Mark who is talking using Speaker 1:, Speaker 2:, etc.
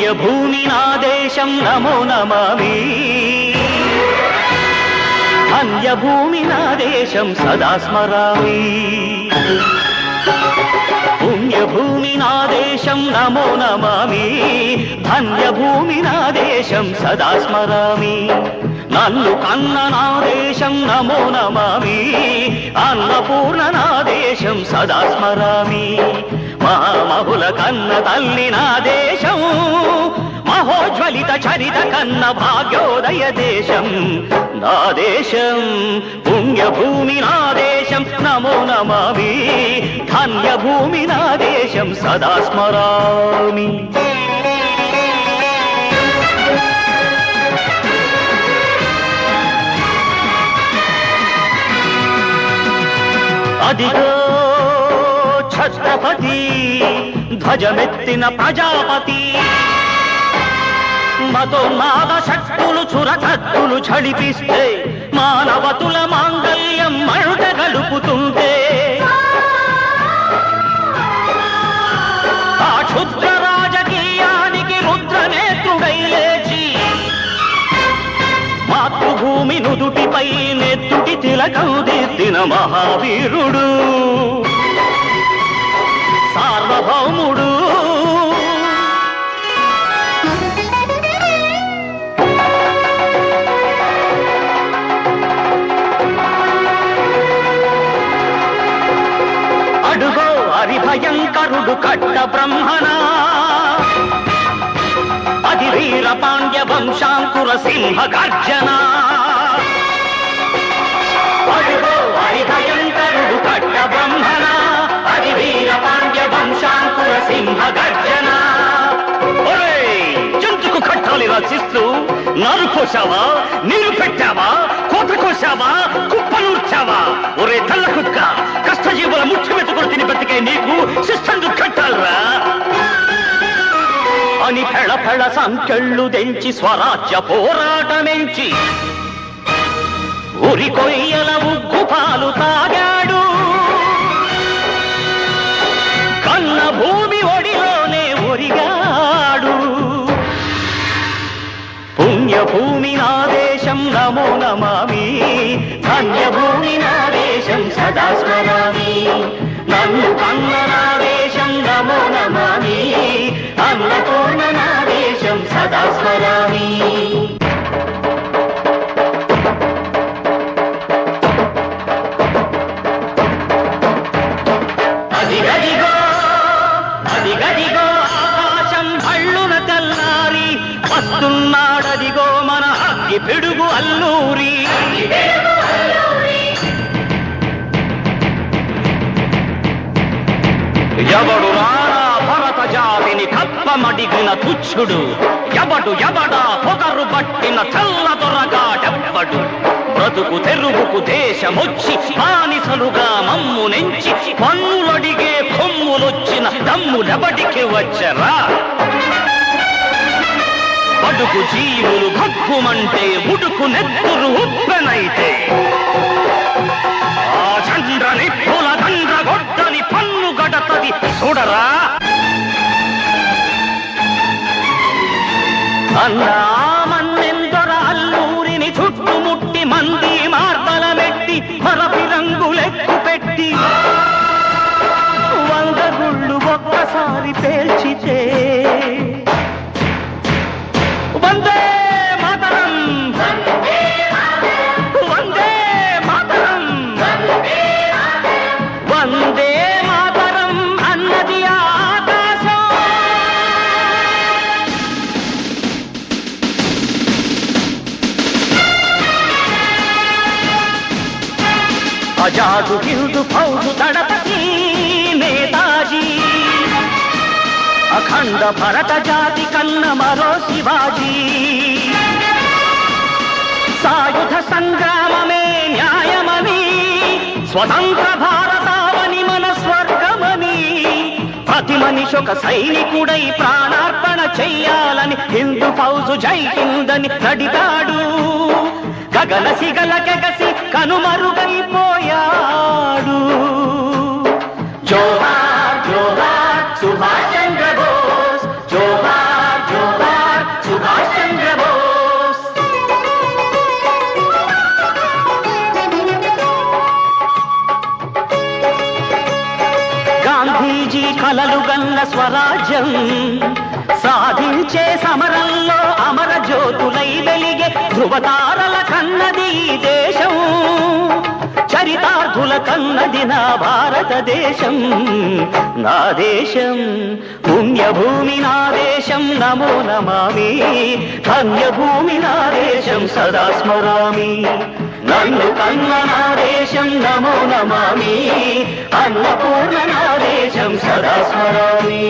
Speaker 1: పుణ్యభూమి నా దేశం నమో నమామి ధన్యభూమి నా దేశం సదా స్మరామి పుణ్యభూమి నా దేశం నమో నమామి ధన్యభూమి నా దేశం సదా స్మరామి నన్ను కన్న నా దేశం నమో నమామి అన్నపూర్ణ నా దేశం సదా స్మరామి మహామహుల కన్న తల్లి నా దేశం మహోజ్వలిత చరిత కన్న భాగ్యోదయ దేశం నా దేశం పుణ్యభూమి నా దేశం నమో నమామి ధన్యభూమి నా దేశం సదా స్మరామి అదిగో ఛత్రపతి ధ్వజమెత్తిన ప్రజాపతి మతోన్మాద శక్తులు చురకత్తులు ఝడిపిస్తే మానవతుల మాంగల్యం మరుట గలుపుతుంటే ఆ క్షుద్ర రాజకీయానికి రుద్రనేత్రుడై లేచి మాతృభూమి నుదుటిపై నెత్తుటి తిలకం దిద్దిన మహావీరుడు సార్వభౌముడు అడుగో హరిభయంకరుడు కట్ట బ్రహ్మణ అది వీర పాండ్య వంశాంకుర సింహ గర్జన అడుగో హరిభయంకరుడు కట్ట బ్రహ్మణ అది వీర పాండ్య వంశాంకుర సింహ గర్జన జంతుకు కట్టాలి రచిస్తూ నారు కోసావా నీరు పెట్టావా కోత కోసావా కుప్పనూర్చావా ఒరే తల్ల కుక్క కష్టజీవుల ముఖ్యమెత్తుకుని తిని బతికే నీకు శిస్తందు కట్టాలరా అని ఫెళ ఫెళ సంఖ్యళ్ళు దెంచి స్వరాజ్య పోరాటమెంచి ఉరి కొయ్యల ఉగ్గు పాలు తాగాడు కన్న భూమి ఒడిలోనే ఒరిగాడు పుణ్యభూమి నా దేశం నమో నమామి ధన్యభూమి నా దేశం సదా స్మరామి నన్ను కన్న నా దేశం నమో నమామి అన్నపూర్ణ నా దేశం సదా స్మరామి అదిగదిగో అదిగదిగో ఆకాశం భళ్ళున తెల్లారి వస్తున్నాడదిగో మన అగ్గి పిడుగు అల్లూరి ఎవడు రారా భరత జాతిని కప్పమడిగిన తుచ్చుడు ఎవడా పొగరు పట్టిన చల్ల దొరగాడెవ్వడు బ్రతుకు తెరుగుకు దేశమొచ్చి బానిసలుగా మమ్ము నెంచి పన్నులడిగే కొమ్ములొచ్చిన దమ్ములెవడికి వచ్చరా బడుగు జీవులు భగ్గుమంటే ఉడుకు నెత్తురు ఉప్పెనైతే ఆ చంద్ర నిప్పుల దండ్ర గొడ్డని పన్ను గడతది చూడరా అన్నా మన్నెందొర అల్లూరిని చుట్టుముట్టి మంది మార్బలమెట్టి మరపి రంగులెక్కు పెట్టి 100 గుళ్ళు ఒక్కసారి పేల్చితే వందే మాతరం వందే మాతరం వందే మాతరం అన్నది ఆకాశం ఆజాదు హిందూ ఫౌజు దళపతి నేతాజీ అఖండ భరత జాతి కన్న మరో శివాజీ సాయుధ సంగ్రామమే న్యాయమని స్వతంత్ర భారతావని మన స్వర్గమని ప్రతి మనిషి ఒక సైనికుడై ప్రాణార్పణ చెయ్యాలని హిందూ ఫౌజు జై హిందని నడిగాడు గగన సిగల గెగసి కనుమరుగైపోయాడు జోహార్ జోహార్ సుభాష్ చంద్ర బోస్ జోహార్ జోహార్
Speaker 2: కలలు గల్ల స్వరాజ్యం సాధించే సమరంలో అమర జ్యోతులై వెలిగే ధృవతారల కన్నది ఈ దేశం చరితార్థుల కన్నది నా భారతదేశం నా దేశం పుణ్యభూమి నా దేశం నమో నమామి ధన్యభూమి నా దేశం సదా స్మరామి నన్ను కన్న నా దేశం నమో నమామి అన్నపూర్ణ నా దేశం సదా స్మరామి